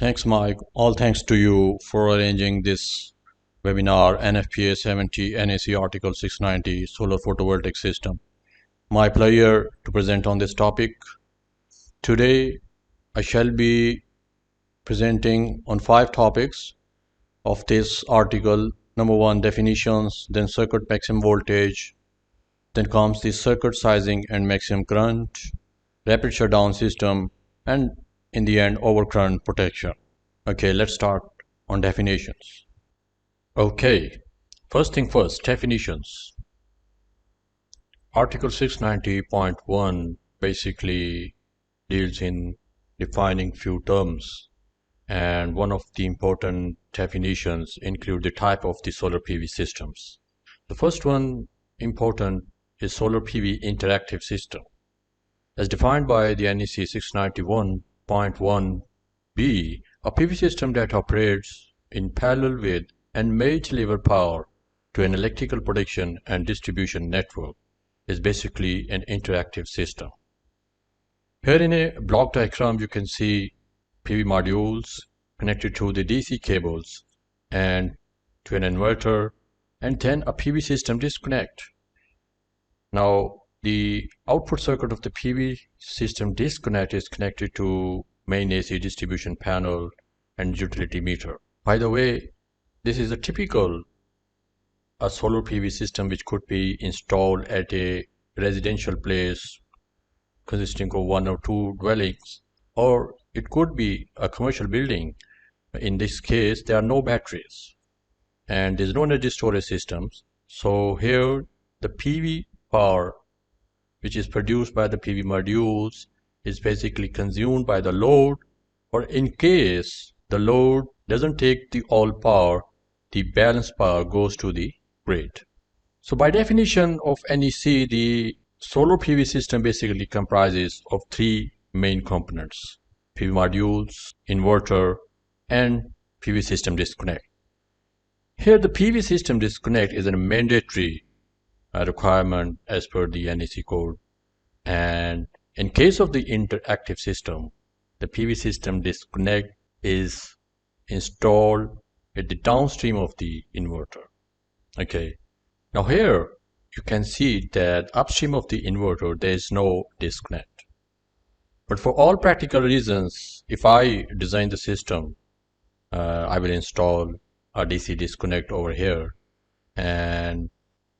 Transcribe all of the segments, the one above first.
Thanks, Mike. All thanks to you for arranging this webinar, NFPA 70 NEC Article 690 Solar Photovoltaic System. My pleasure to present on this topic. Today, I shall be presenting on 5 topics of this article. Number 1, definitions, then circuit maximum voltage, then comes the circuit sizing and maximum current, rapid shutdown system, and in the end, overcurrent protection. Okay, let's start on definitions. Okay, first thing first, definitions. Article 690.1 basically deals in defining few terms, and one of the important definitions include the type of the solar PV systems. The first one important is solar PV interactive system. As defined by the NEC 691.1b, a PV system that operates in parallel with and may deliver power to an electrical production and distribution network is basically an interactive system. Here in a block diagram you can see PV modules connected to the DC cables and to an inverter, and then a PV system disconnect. Now the output circuit of the PV system disconnect is connected to main AC distribution panel and utility meter. By the way, this is a typical solar PV system which could be installed at a residential place consisting of 1 or 2 dwellings, or it could be a commercial building. In this case, there are no batteries and there is no energy storage systems. So here the PV power which is produced by the PV modules is basically consumed by the load, or in case the load doesn't take the all power, the balance power goes to the grid. So by definition of NEC, the solar PV system basically comprises of 3 main components: PV modules, inverter, and PV system disconnect. Here the PV system disconnect is a mandatory requirement as per the NEC code, and in case of the interactive system, the PV system disconnect is installed at the downstream of the inverter. Okay, now here you can see that upstream of the inverter there is no disconnect, but for all practical reasons, if I design the system, I will install a DC disconnect over here. And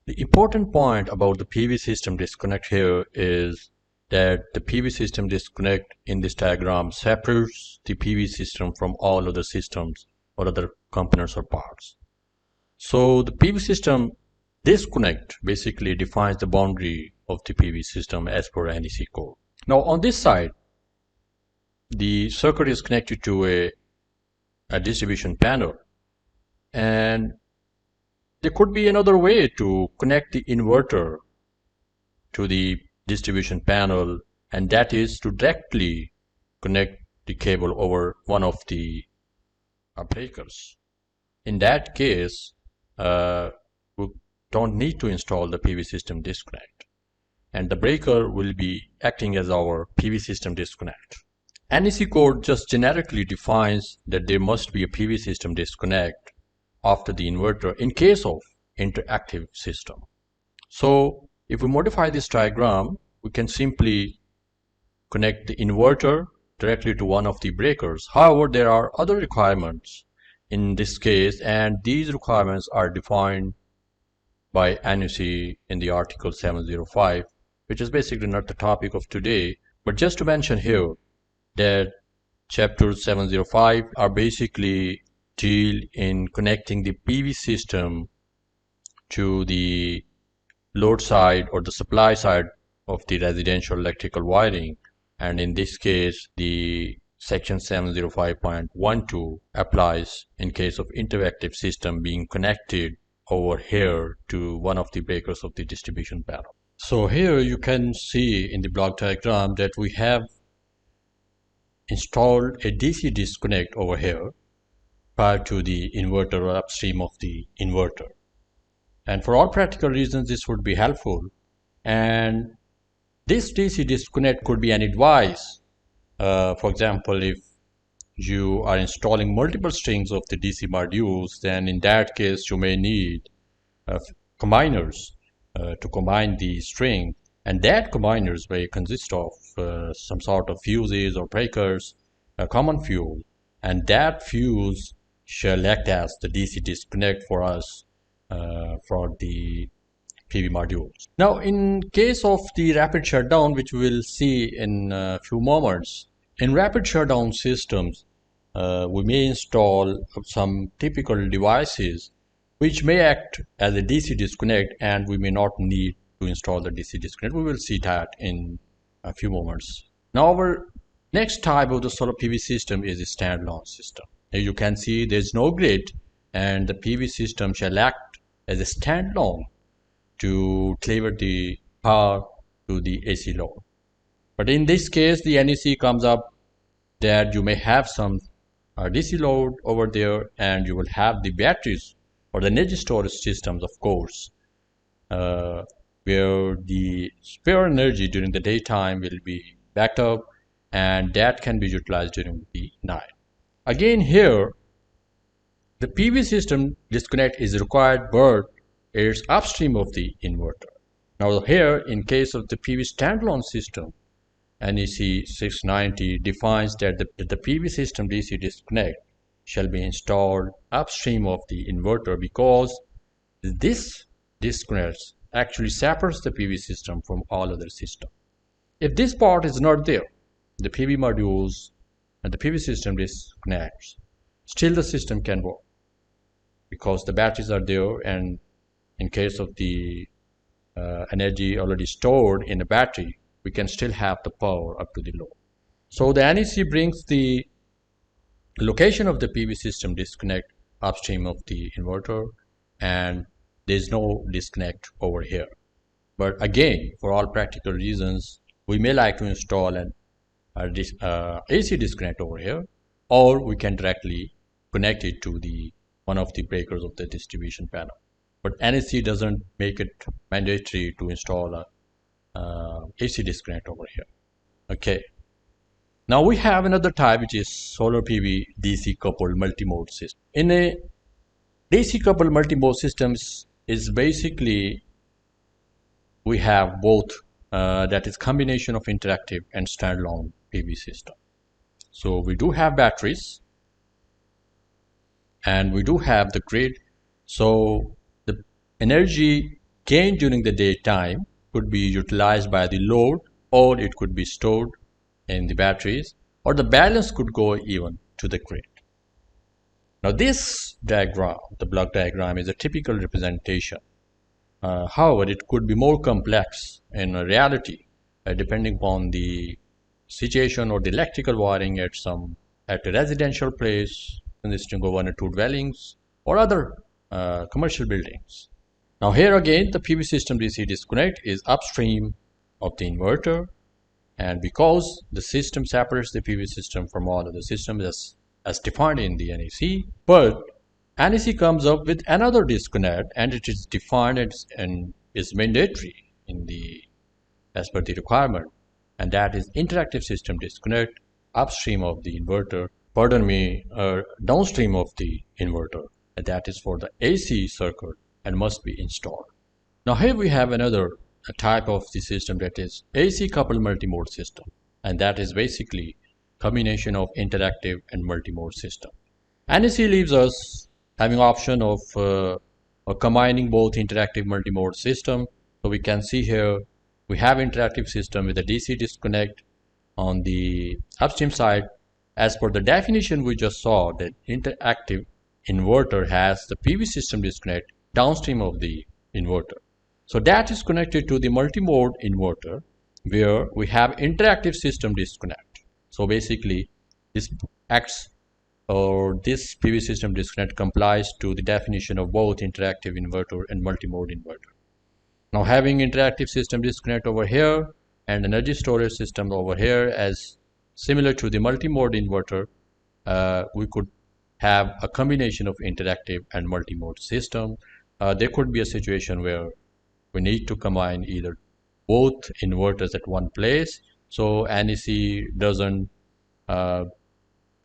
the important point about the PV system disconnect here is that the PV system disconnect in this diagram separates the PV system from all other systems or other components or parts. So the PV system disconnect basically defines the boundary of the PV system as per NEC code. Now on this side, the circuit is connected to a distribution panel, and there could be another way to connect the inverter to the distribution panel, and that is to directly connect the cable over one of the breakers. In that case, we don't need to install the PV system disconnect, and the breaker will be acting as our PV system disconnect. NEC code just generically defines that there must be a PV system disconnect after the inverter in case of interactive system. So if we modify this diagram, we can simply connect the inverter directly to one of the breakers. However, there are other requirements in this case, and these requirements are defined by NEC in the Article 705, which is basically not the topic of today, but just to mention here that Chapter 705 are basically deal in connecting the PV system to the load side or the supply side of the residential electrical wiring, and in this case the section 705.12 applies in case of interactive system being connected over here to one of the breakers of the distribution panel. So here you can see in the block diagram that we have installed a DC disconnect over here prior to the inverter or upstream of the inverter. And for all practical reasons, this would be helpful. And this DC disconnect could be any device. For example, if you are installing multiple strings of the DC modules, then in that case you may need combiners to combine the string, and that combiners may consist of some sort of fuses or breakers, a common fuse, and that fuse shall act as the DC disconnect for us for the PV modules. Now, in case of the rapid shutdown, which we will see in a few moments, in rapid shutdown systems, we may install some typical devices which may act as a DC disconnect, and we may not need to install the DC disconnect. We will see that in a few moments. Now, our next type of the solar PV system is a standalone system. As you can see, there is no grid, and the PV system shall act as a standalone to deliver the power to the AC load. But in this case, the NEC comes up that you may have some DC load over there, and you will have the batteries or the energy storage systems, of course, where the spare energy during the daytime will be backed up, and that can be utilized during the night. Again, here, the PV system disconnect is required, but it's upstream of the inverter. Now here, in case of the PV standalone system, NEC 690 defines that the PV system DC disconnect shall be installed upstream of the inverter, because this disconnect actually separates the PV system from all other systems. If this part is not there, the PV modules and the PV system disconnects, still the system can work because the batteries are there, and in case of the energy already stored in a battery, we can still have the power up to the load. So the NEC brings the location of the PV system disconnect upstream of the inverter, and there is no disconnect over here. But again, for all practical reasons, we may like to install an AC disconnect over here, or we can directly connect it to the one of the breakers of the distribution panel. But NEC doesn't make it mandatory to install a AC disconnect over here. Okay. Now we have another type, which is solar PV DC coupled multimode system. In a DC coupled multimode systems is basically we have both that is combination of interactive and standalone PV system. So we do have batteries and we do have the grid. So the energy gained during the daytime could be utilized by the load, or it could be stored in the batteries, or the balance could go even to the grid. Now this diagram, the block diagram, is a typical representation. However, it could be more complex in reality, depending upon the situation or the electrical wiring at a residential place consisting of 1 or 2 dwellings or other commercial buildings. Now here again, the PV system DC disconnect is upstream of the inverter, and because the system separates the PV system from all other systems as defined in the NEC, but NEC comes up with another disconnect, and it is defined and is mandatory as per the requirement, and that is interactive system disconnect upstream of the inverter, downstream of the inverter, and that is for the AC circuit and must be installed. Now here we have another type of the system, that is AC coupled multimode system, and that is basically combination of interactive and multimode system. NEC leaves us having option of combining both interactive multimode system. So we can see here we have interactive system with a DC disconnect on the upstream side. As per the definition we just saw, that interactive inverter has the PV system disconnect downstream of the inverter. So that is connected to the multimode inverter, where we have interactive system disconnect. So basically this acts, or this PV system disconnect complies to the definition of both interactive inverter and multimode inverter. Now having interactive system disconnect over here and energy storage system over here as similar to the multimode inverter, we could have a combination of interactive and multimode system. There could be a situation where we need to combine either both inverters at one place. So NEC doesn't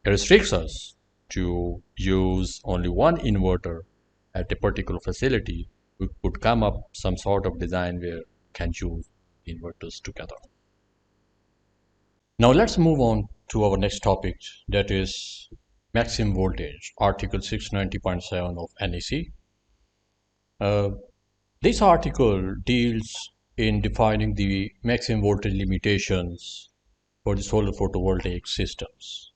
restricts us to use only one inverter at a particular facility, we could come up some sort of design where we can use inverters together. Now let's move on to our next topic, that is maximum voltage, Article 690.7 of NEC. This article deals in defining the maximum voltage limitations for the solar photovoltaic systems.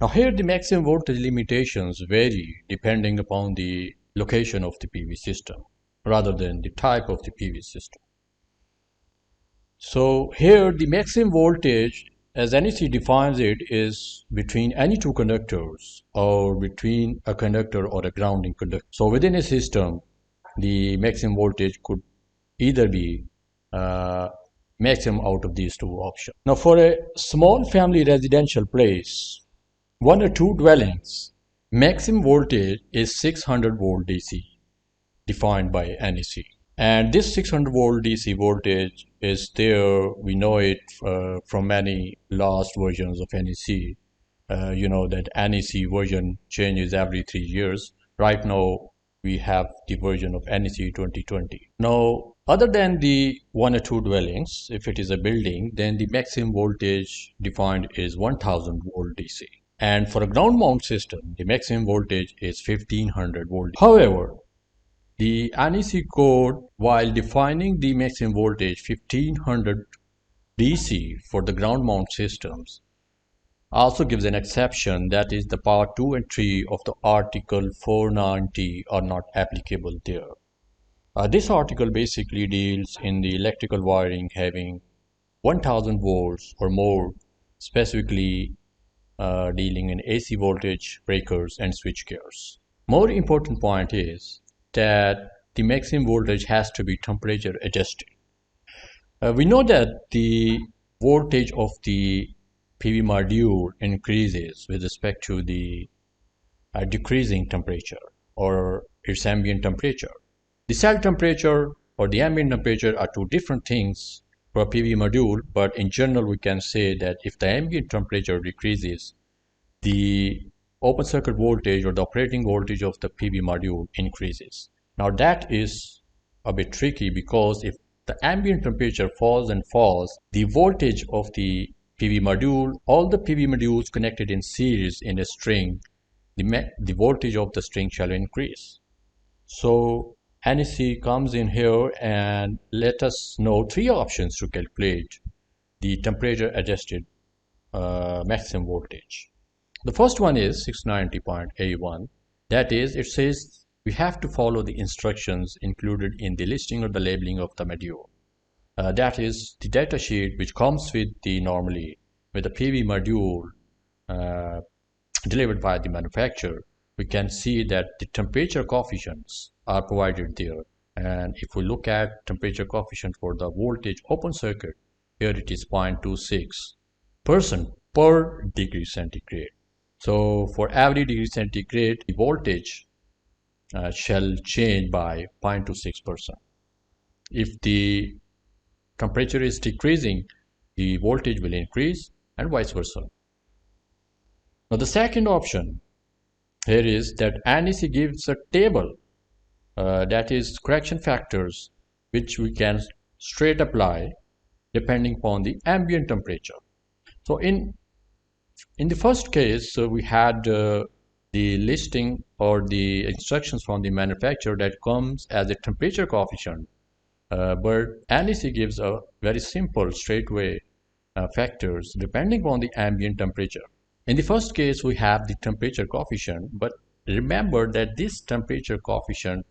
Now here the maximum voltage limitations vary depending upon the location of the PV system rather than the type of the PV system. So here the maximum voltage as NEC defines it is between any two conductors or between a conductor or a grounding conductor. So within a system, the maximum voltage could either be maximum out of these two options. Now for a small family residential place, one or two dwellings, maximum voltage is 600 volt DC defined by NEC. And this 600 volt DC voltage is there, we know it from many last versions of NEC. You know that NEC version changes every 3 years. Right now, we have the version of NEC 2020. Now, other than the one or two dwellings, if it is a building, then the maximum voltage defined is 1000 volt DC. And for a ground mount system, the maximum voltage is 1500 volt. However, the NEC code, while defining the maximum voltage 1500 DC for the ground mount systems, also gives an exception, that is the part 2 and 3 of the article 490 are not applicable there. This article basically deals in the electrical wiring having 1000 volts or more, specifically dealing in AC voltage breakers and switch gears. More important point is that the maximum voltage has to be temperature adjusted. We know that the voltage of the PV module increases with respect to the decreasing temperature or its ambient temperature. The cell temperature or the ambient temperature are two different things for a PV module, but in general we can say that if the ambient temperature decreases, the open circuit voltage or the operating voltage of the PV module increases. Now that is a bit tricky, because if the ambient temperature falls and falls, the voltage of the PV module, all the PV modules connected in series in a string, the voltage of the string shall increase. So NEC comes in here and let us know three options to calculate the temperature adjusted maximum voltage. The first one is 690.A1. That is, it says we have to follow the instructions included in the listing or the labeling of the module. That is the data sheet which comes with the normally with the PV module delivered by the manufacturer. We can see that the temperature coefficients are provided there. And if we look at temperature coefficient for the voltage open circuit, here it is 0.26% per degree centigrade. So for every degree centigrade, the voltage shall change by 0.26%. If the temperature is decreasing, the voltage will increase, and vice versa. Now the second option here is that NEC gives a table that is correction factors which we can straight apply depending upon the ambient temperature. So in the first case, we had the listing or the instructions from the manufacturer that comes as a temperature coefficient, but NEC gives a very simple straightaway factors depending upon the ambient temperature. In the first case, we have the temperature coefficient, but remember that this temperature coefficient,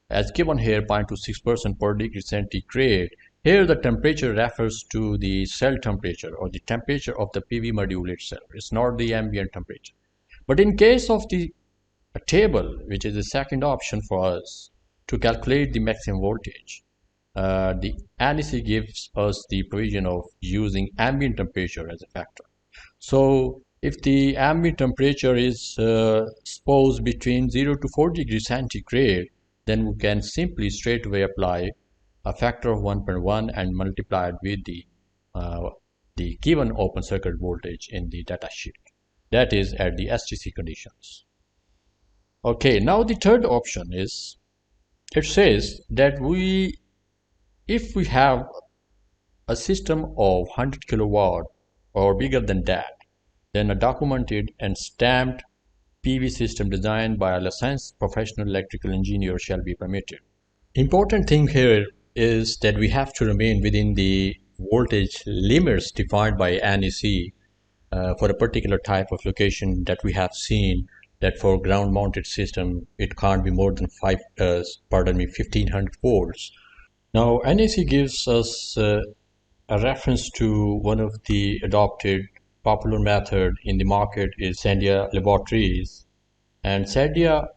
as given here 0.26% per degree centigrade, here the temperature refers to the cell temperature or the temperature of the PV module itself. It's not the ambient temperature. But in case of the table, which is the second option for us to calculate the maximum voltage, the NEC gives us the provision of using ambient temperature as a factor. So if the ambient temperature is suppose between 0 to 4 degrees centigrade, then we can simply straight away apply a factor of 1.1 and multiply it with the given open circuit voltage in the data sheet. that is at the STC conditions. Okay, now the third option is, it says that if we have a system of 100 kilowatt or bigger than that, then a documented and stamped PV system designed by a licensed professional electrical engineer shall be permitted. Important thing here is that we have to remain within the voltage limits defined by NEC for a particular type of location that we have seen, that for ground mounted system it can't be more than 1500 volts. Now NEC gives us a reference to one of the adopted popular method in the market is Sandia Laboratories, and Sandia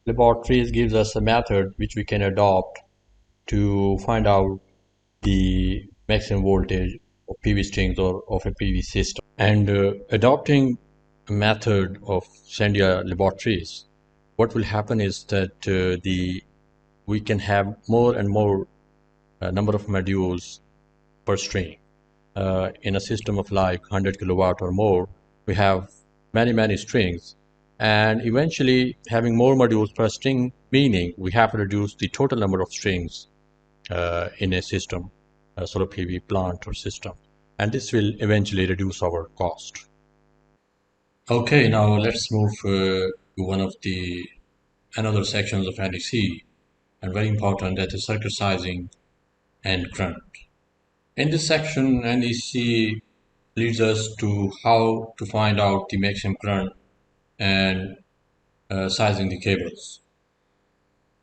Laboratories gives us a method which we can adopt to find out the maximum voltage of PV strings or of a PV system. And adopting a method of Sandia Laboratories, what will happen is that we can have more and more number of modules per string. In a system of like 100 kilowatt or more, we have many strings, and eventually having more modules per string, meaning we have to reduce the total number of strings in a system, a solar PV plant or system, and this will eventually reduce our cost. Okay, now let's move to one of the another sections of NEC, and very important, that is circuit sizing and current. In this section, NEC leads us to how to find out the maximum current and sizing the cables.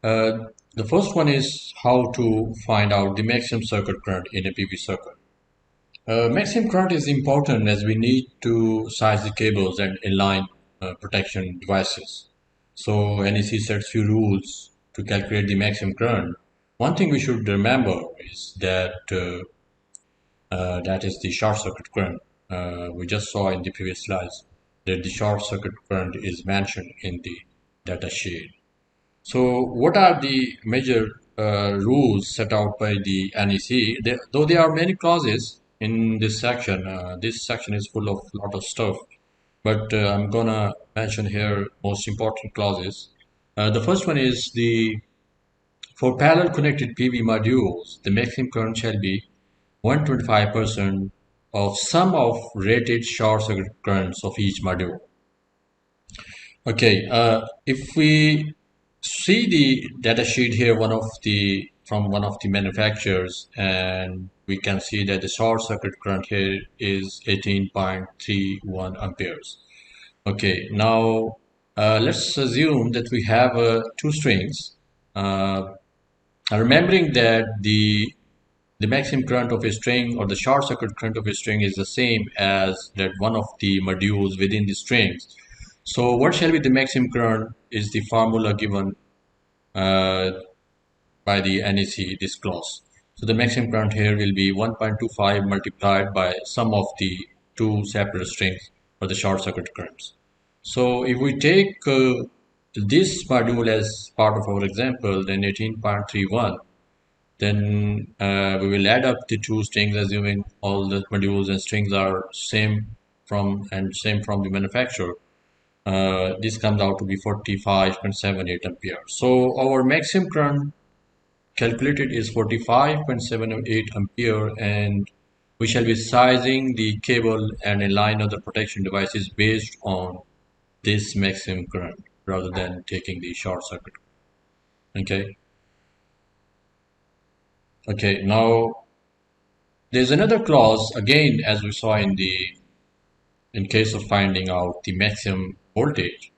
The first one is how to find out the maximum circuit current in a PV circuit. Maximum current is important as we need to size the cables and align protection devices. So NEC sets few rules to calculate the maximum current. One thing we should remember is that that is the short circuit current. We just saw in the previous slides that the short circuit current is mentioned in the data sheet. So what are the major rules set out by the NEC? Though there are many clauses in this section is full of a lot of stuff, but I'm gonna mention here most important clauses. The first one is for parallel connected PV modules, the maximum current shall be 125% of sum of rated short circuit currents of each module. Okay, if we see the data sheet here, from one of the manufacturers, and we can see that the short circuit current here is 18.31 amperes. Okay, now let's assume that we have two strings. Remembering that the maximum current of a string, or the short circuit current of a string, is the same as that one of the modules within the strings. So what shall be the maximum current is the formula given by the NEC, this clause. So the maximum current here will be 1.25 multiplied by sum of the two separate strings for the short circuit currents. So if we take this module as part of our example, then 18.31, then we will add up the two strings, assuming all the modules and strings are same from the manufacturer. This comes out to be 45.78 ampere. So our maximum current calculated is 45.78 ampere, and we shall be sizing the cable and a line of the protection devices based on this maximum current rather than taking the short circuit. Okay, now there's another clause again, as we saw in case of finding out the maximum voltage.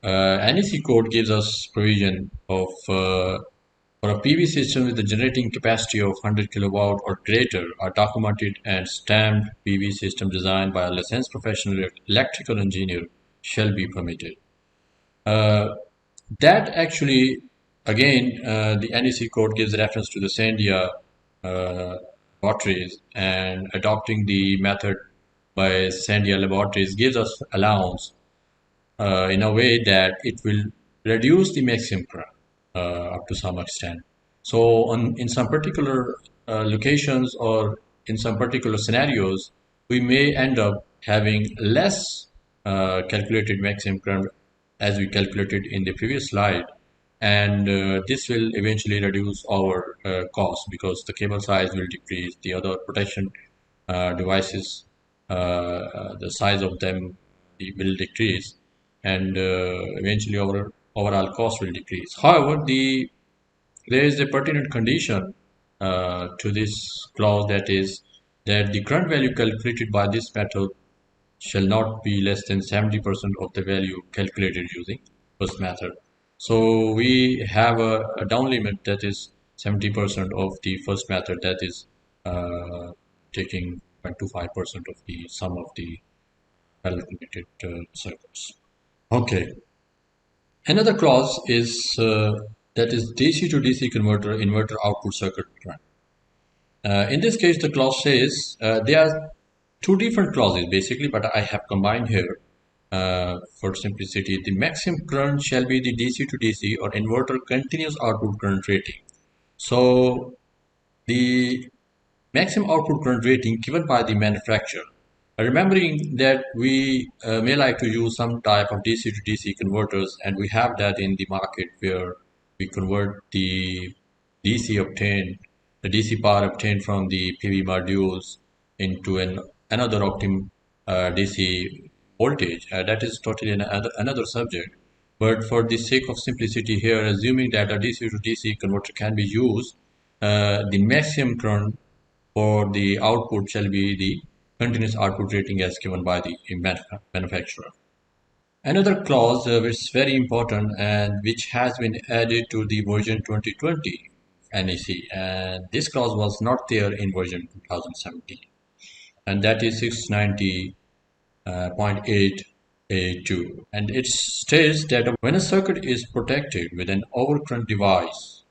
NEC code gives us provision of for a PV system with a generating capacity of 100 kilowatt or greater, a documented and stamped PV system designed by a licensed professional electrical engineer shall be permitted. That actually, again, the NEC code gives reference to the Sandia laboratories, and adopting the method by Sandia laboratories gives us allowance in a way that it will reduce the maximum current up to some extent. So in some particular locations or in some particular scenarios, we may end up having less calculated maximum current as we calculated in the previous slide, and this will eventually reduce our cost because the cable size will decrease, the other protection devices, the size of them will decrease, and eventually our overall cost will decrease. However, there is a pertinent condition to this clause, that is that the current value calculated by this method shall not be less than 70% of the value calculated using first method. So we have a down limit that is 70% of the first method, that is taking 0.25% of the sum of the calculated circuits. Okay. Another clause is that is DC to DC converter inverter output circuit current. In this case, the clause says there are two different clauses basically, but I have combined here for simplicity. The maximum current shall be the DC to DC or inverter continuous output current rating. So the maximum output current rating given by the manufacturer. Remembering that we may like to use some type of DC to DC converters, and we have that in the market where we convert the DC obtained, the DC power obtained from the PV modules into another optim DC voltage. That is totally another subject. But for the sake of simplicity here, assuming that a DC to DC converter can be used, the maximum current for the output shall be the continuous output rating as given by the manufacturer. Another clause which is very important and which has been added to the version 2020 NEC, and this clause was not there in version 2017, and that is 690.8A2, and it states that when a circuit is protected with an overcurrent device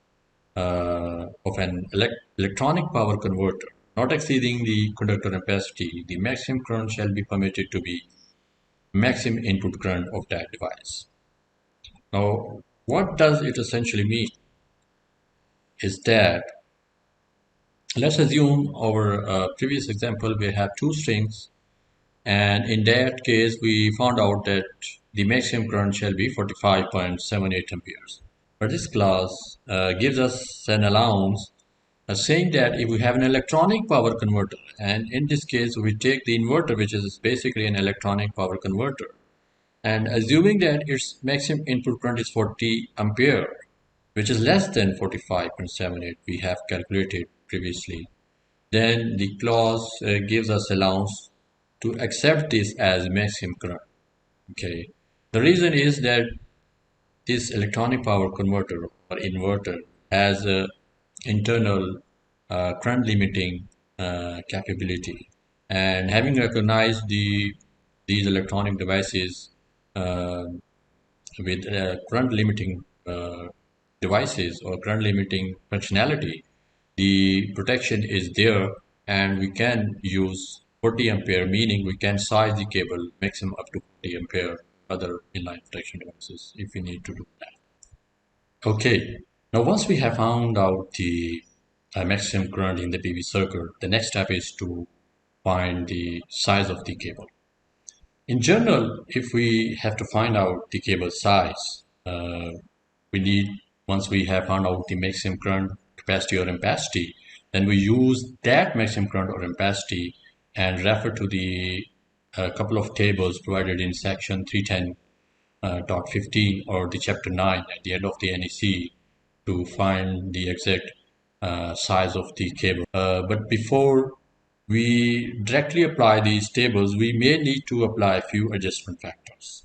of an electronic power converter not exceeding the conductor capacity, the maximum current shall be permitted to be maximum input current of that device. Now, what does it essentially mean? Is that, let's assume our previous example, we have two strings, and in that case we found out that the maximum current shall be 45.78 amperes. But this clause gives us an allowance saying that if we have an electronic power converter, and in this case we take the inverter, which is basically an electronic power converter, and assuming that its maximum input current is 40 ampere, which is less than 45.78 we have calculated previously, then the clause gives us allowance to accept this as maximum current. Okay, the reason is that this electronic power converter or inverter has a internal current limiting capability, and having recognized these electronic devices with current limiting devices or current limiting functionality, the protection is there, and we can use 40 ampere, meaning we can size the cable maximum up to 40 ampere other inline protection devices if we need to do that. Okay, now once we have found out the maximum current in the PV circuit, the next step is to find the size of the cable. In general, if we have to find out the cable size, we need, once we have found out the maximum current, capacity or ampacity, then we use that maximum current or ampacity and refer to the couple of tables provided in section 310.15 or the chapter 9 at the end of the NEC to find the exact size of the cable. But before we directly apply these tables, we may need to apply a few adjustment factors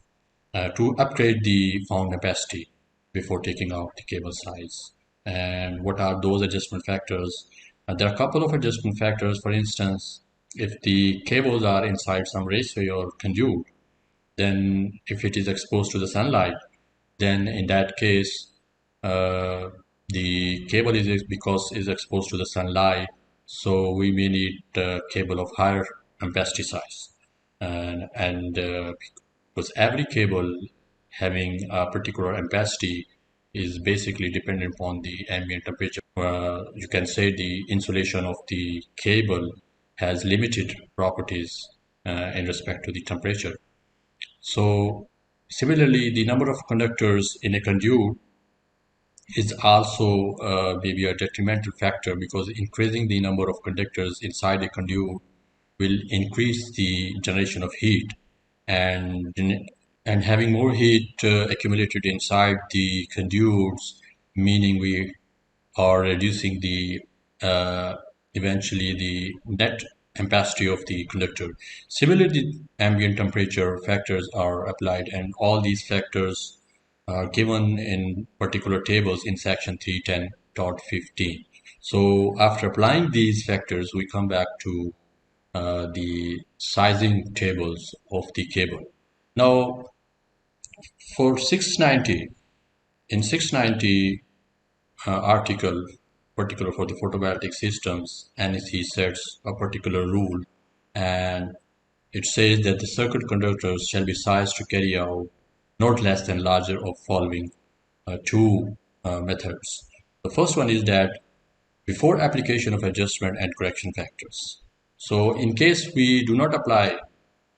to upgrade the found capacity before taking out the cable size. And what are those adjustment factors? There are a couple of adjustment factors. For instance, if the cables are inside some raceway or conduit, then if it is exposed to the sunlight, then in that case the cable is exposed to the sunlight, so we may need a cable of higher ampacity size, and because every cable having a particular ampacity is basically dependent upon the ambient temperature. You can say the insulation of the cable has limited properties in respect to the temperature. So similarly, the number of conductors in a conduit is also maybe a detrimental factor, because increasing the number of conductors inside a conduit will increase the generation of heat, and having more heat accumulated inside the conduits, meaning we or reducing the uh, eventually the net ampacity of the conductor. Similarly, ambient temperature factors are applied, and all these factors are given in particular tables in section 310.15. So after applying these factors, we come back to the sizing tables of the cable. Now, for 690, in 690 article, particular for the photovoltaic systems, NEC sets a particular rule, and it says that the circuit conductors shall be sized to carry out not less than larger of following two methods. The first one is that before application of adjustment and correction factors. So in case we do not apply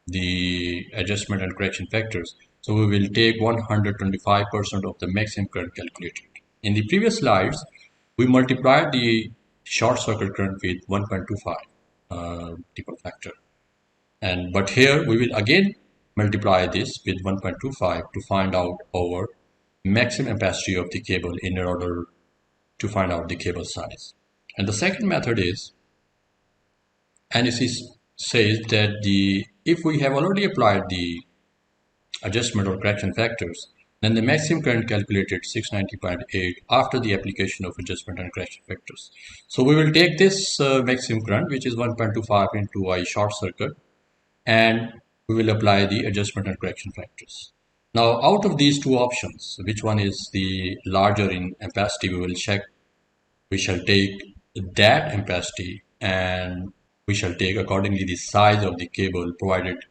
the adjustment and correction factors, so we will take 125% of the maximum current calculated. In the previous slides, we multiplied the short circuit current with 1.25 multiple factor. But here we will again multiply this with 1.25 to find out our maximum ampacity of the cable in order to find out the cable size. And the second method is, NEC says that if we have already applied the adjustment or correction factors, then the maximum current calculated 690.8 after the application of adjustment and correction factors. So we will take this maximum current, which is 1.25 into a short circuit, and we will apply the adjustment and correction factors. Now, out of these two options, which one is the larger in ampacity, we will check. We shall take that ampacity, and we shall take accordingly the size of the cable provided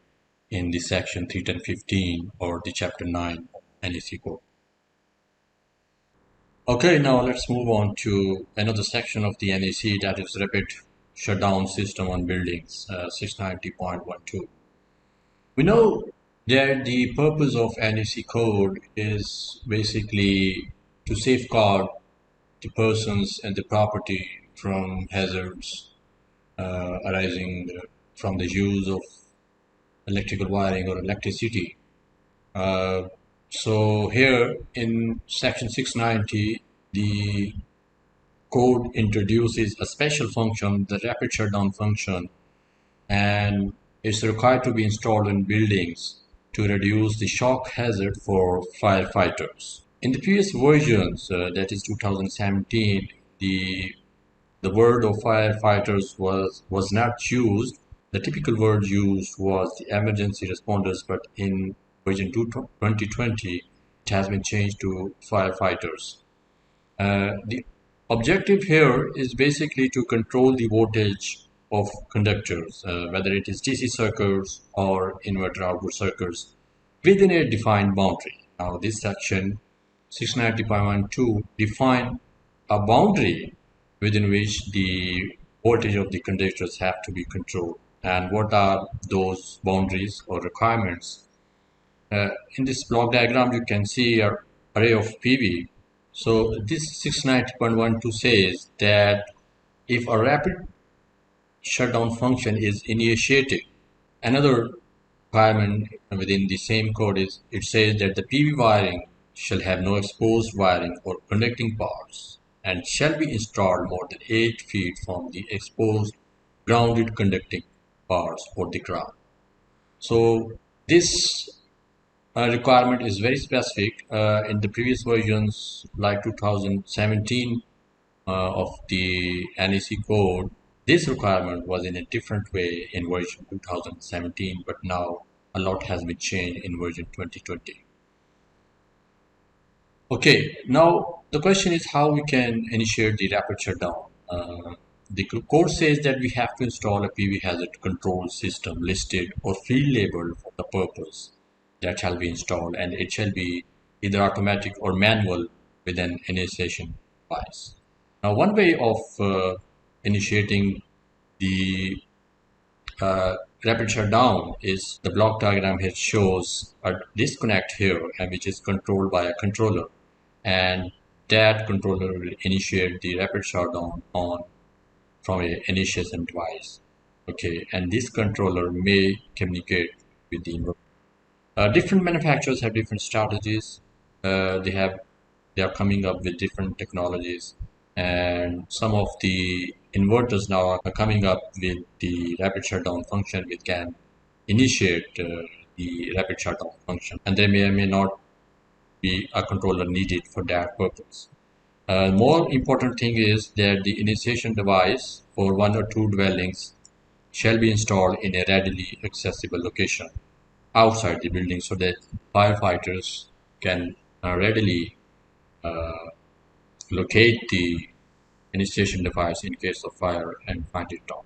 in the section 310.15 or the chapter 9 NEC code. Okay, now let's move on to another section of the NEC, that is rapid shutdown system on buildings, 690.12. We know that the purpose of NEC code is basically to safeguard the persons and the property from hazards arising from the use of electrical wiring or electricity. So here in section 690, the code introduces a special function, the rapid shutdown function, and it's required to be installed in buildings to reduce the shock hazard for firefighters. In the previous versions, that is 2017, the word of firefighters was not used. The typical word used was the emergency responders, but in version 2020, it has been changed to firefighters. The objective here is basically to control the voltage of conductors, whether it is DC circuits or inverter output circuits, within a defined boundary. Now, this section 690.12 define a boundary within which the voltage of the conductors have to be controlled. And what are those boundaries or requirements? In this block diagram, you can see an array of PV. So this 690.12 says that if a rapid shutdown function is initiated, another requirement within the same code is, it says that the PV wiring shall have no exposed wiring or conducting parts and shall be installed more than 8 feet from the exposed grounded conducting parts or the ground. So this requirement is very specific. In the previous versions, like 2017 of the NEC code, this requirement was in a different way in version 2017, but now a lot has been changed in version 2020. Okay, now the question is how we can initiate the rapid shutdown. The code says that we have to install a PV hazard control system listed or field labeled for the purpose that shall be installed, and it shall be either automatic or manual with an initiation device. Now, one way of initiating the rapid shutdown is the block diagram here shows a disconnect here, and which is controlled by a controller, and that controller will initiate the rapid shutdown on from a initiation device. Okay, and this controller may communicate with the inverter. Different manufacturers have different strategies. They are coming up with different technologies, and some of the inverters now are coming up with the rapid shutdown function, which can initiate the rapid shutdown function, and there may or may not be a controller needed for that purpose. More important thing is that the initiation device for one or two dwellings shall be installed in a readily accessible location outside the building so that firefighters can readily uh, locate the initiation device in case of fire and find it out.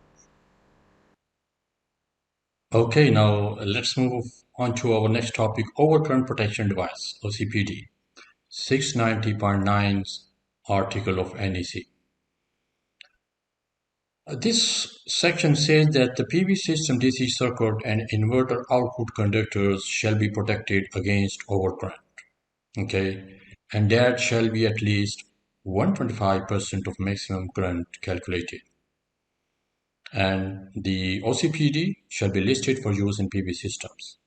Okay, now let's move on to our next topic, Overcurrent Protection Device, OCPD, 690.9 article of NEC. This section says that the PV system DC circuit and inverter output conductors shall be protected against overcurrent. Okay, and that shall be at least 125% of maximum current calculated. And the OCPD shall be listed for use in PV systems.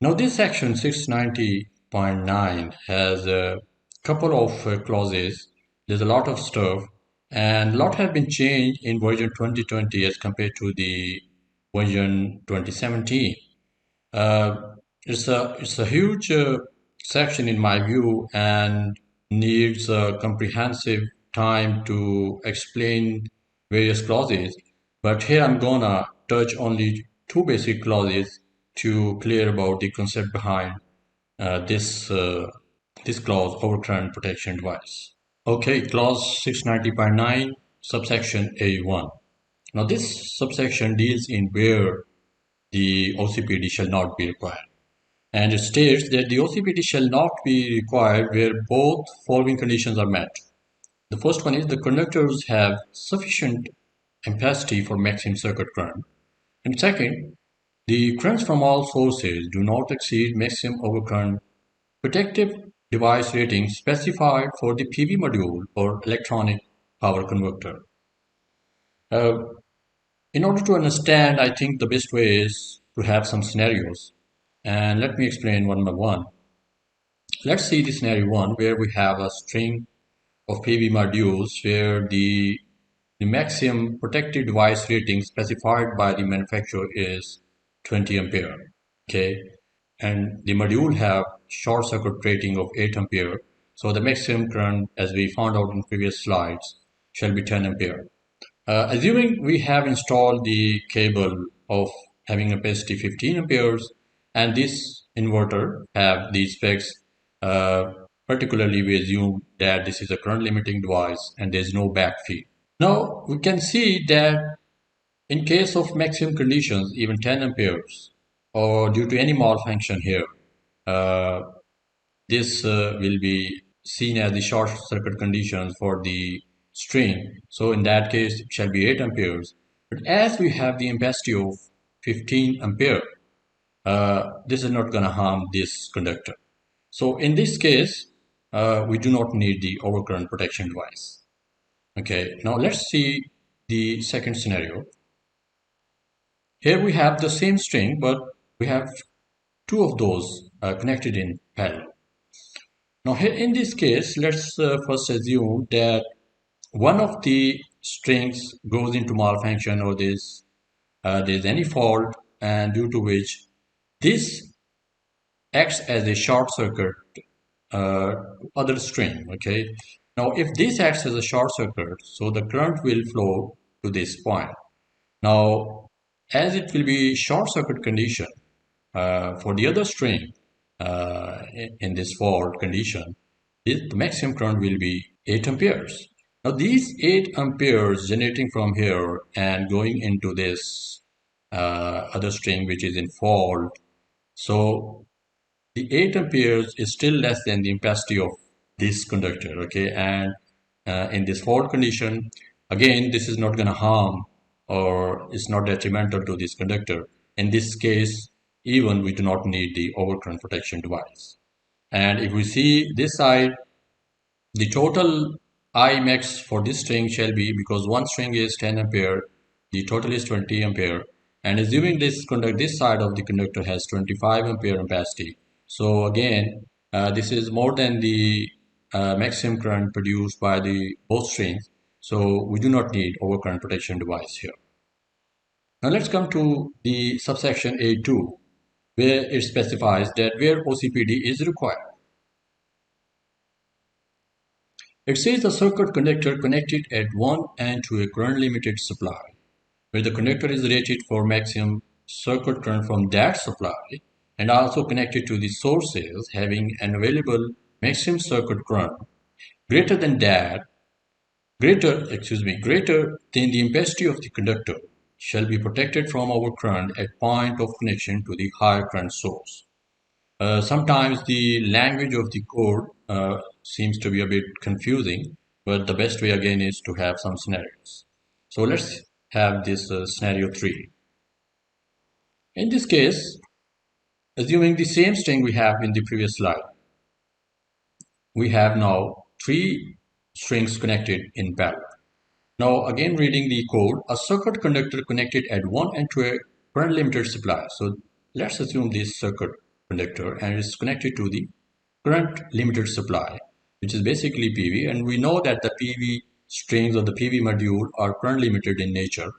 Now this section 690.9 has a couple of clauses. There's a lot of stuff, and a lot have been changed in version 2020 as compared to the version 2017. It's a huge section in my view, and needs a comprehensive time to explain various clauses. But here I'm gonna touch only two basic clauses to clear about the concept behind this clause, overcurrent protection device. Okay, clause 690.9, subsection A1. Now this subsection deals in where the OCPD shall not be required. And it states that the OCPD shall not be required where both following conditions are met. The first one is the conductors have sufficient ampacity for maximum circuit current. And second, the currents from all sources do not exceed maximum overcurrent protective device rating specified for the PV module or electronic power converter. Uh, in order to understand, I think the best way is to have some scenarios. And let me explain one by one. Let's see the scenario one where we have a string of PV modules where the maximum protected device rating specified by the manufacturer is 20 ampere. Okay, and the module have short circuit rating of 8 ampere. So the maximum current, as we found out in previous slides, shall be 10 ampere. Assuming we have installed the cable of having capacity 15 amperes, and this inverter have these specs, particularly we assume that this is a current limiting device and there is no backfeed. Now we can see that in case of maximum conditions, even 10 amperes, or due to any malfunction here, uh, this will be seen as the short circuit conditions for the string. So in that case, it shall be 8 amperes. But as we have the ampacity of 15 ampere, this is not going to harm this conductor. So in this case, we do not need the overcurrent protection device. Okay, now let's see the second scenario. Here we have the same string, but we have two of those connected in parallel. Now here in this case, let's first assume that one of the strings goes into malfunction, or there's any fault, and due to which this acts as a short circuit other string. Okay, now if this acts as a short circuit, so the current will flow to this point. Now as it will be short circuit condition for the other string in this fault condition, the maximum current will be 8 amperes. Now these 8 amperes generating from here and going into this other string which is in fault, so the 8 amperes is still less than the ampacity of this conductor. Okay, and in this fault condition, again this is not going to harm or is not detrimental to this conductor. In this case, even we do not need the overcurrent protection device. And if we see this side, the total I max for this string shall be, because one string is 10 ampere, the total is 20 ampere. And assuming this side of the conductor has 25 ampere capacity. So again, this is more than the maximum current produced by the both strings. So we do not need overcurrent protection device here. Now let's come to the subsection A2, where it specifies that where OCPD is required. It says a circuit conductor connected at one end to a current limited supply, where the conductor is rated for maximum circuit current from that supply and also connected to the sources having an available maximum circuit current greater than greater than the capacity of the conductor shall be protected from overcurrent at point of connection to the higher current source. Sometimes the language of the code seems to be a bit confusing, but the best way again is to have some scenarios. So let's have this scenario 3. In this case, assuming the same string we have in the previous slide, we have now 3 strings connected in parallel. Now again reading the code, a circuit conductor connected at one end to a current limited supply. So let's assume this circuit conductor and it's connected to the current limited supply, which is basically PV, and we know that the PV strings or the PV module are current limited in nature.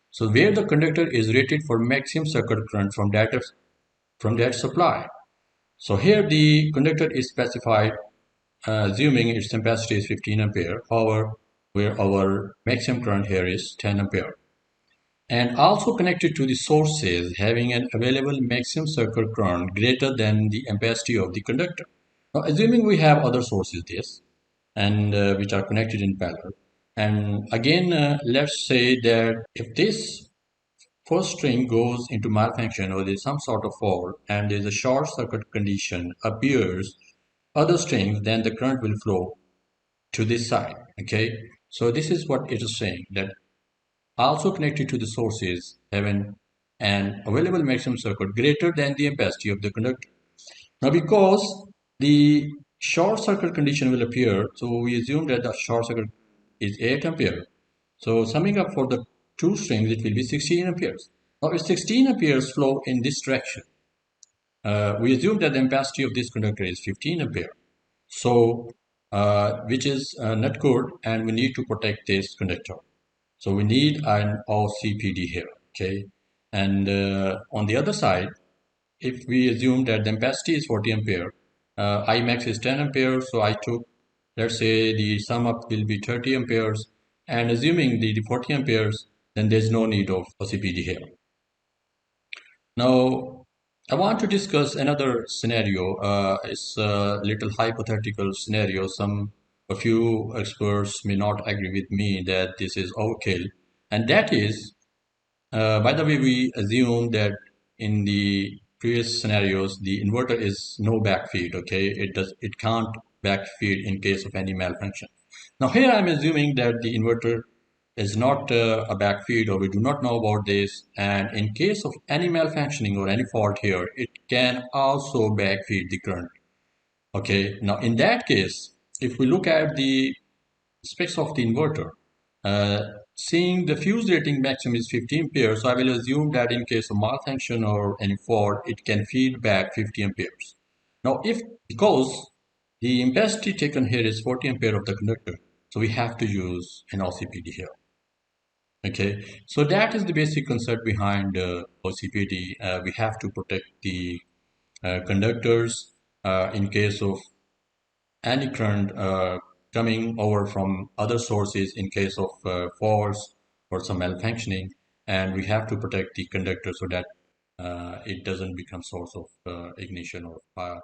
So where the conductor is rated for maximum circuit current from that supply. So here the conductor is specified assuming its capacity is 15 ampere, however, where our maximum current here is 10 ampere. And also connected to the sources having an available maximum circuit current greater than the capacity of the conductor. Now, assuming we have other sources this, and which are connected in parallel. And again, let's say that if this first string goes into malfunction or there's some sort of fault and there's a short circuit condition appears, other strings, then the current will flow to this side. Okay, so this is what it is saying, that also connected to the sources having an available maximum circuit greater than the capacity of the conductor. Now because the short circuit condition will appear, so we assume that the short circuit is 8 ampere. So summing up for the 2 strings, it will be 16 amperes. Now if 16 amperes flow in this direction, we assume that the capacity of this conductor is 15 ampere. So which is not good, and we need to protect this conductor. So we need an OCPD here, okay? And on the other side, if we assume that the capacity is 40 ampere, I max is 10 ampere, so I took, let's say the sum up will be 30 amperes, and assuming the 40 amperes, then there's no need of OCPD here. Now, I want to discuss another scenario. It's a little hypothetical scenario. A few experts may not agree with me that this is overkill, and that is, by the way, we assume that in the previous scenarios the inverter is no backfeed. Okay, it can't backfeed in case of any malfunction. Now here I'm assuming that the inverter is not a backfeed, or we do not know about this, and in case of any malfunctioning or any fault here, it can also backfeed the current. Okay, now in that case, if we look at the specs of the inverter, seeing the fuse rating maximum is 15 amperes, so I will assume that in case of malfunction or any fault, it can feed back 50 amperes. Now because the capacity taken here is 40 ampere of the conductor, so we have to use an OCPD here. Okay, so that is the basic concept behind OCPD. We have to protect the conductors in case of any current coming over from other sources in case of faults or some malfunctioning, and we have to protect the conductor so that it doesn't become source of ignition or fire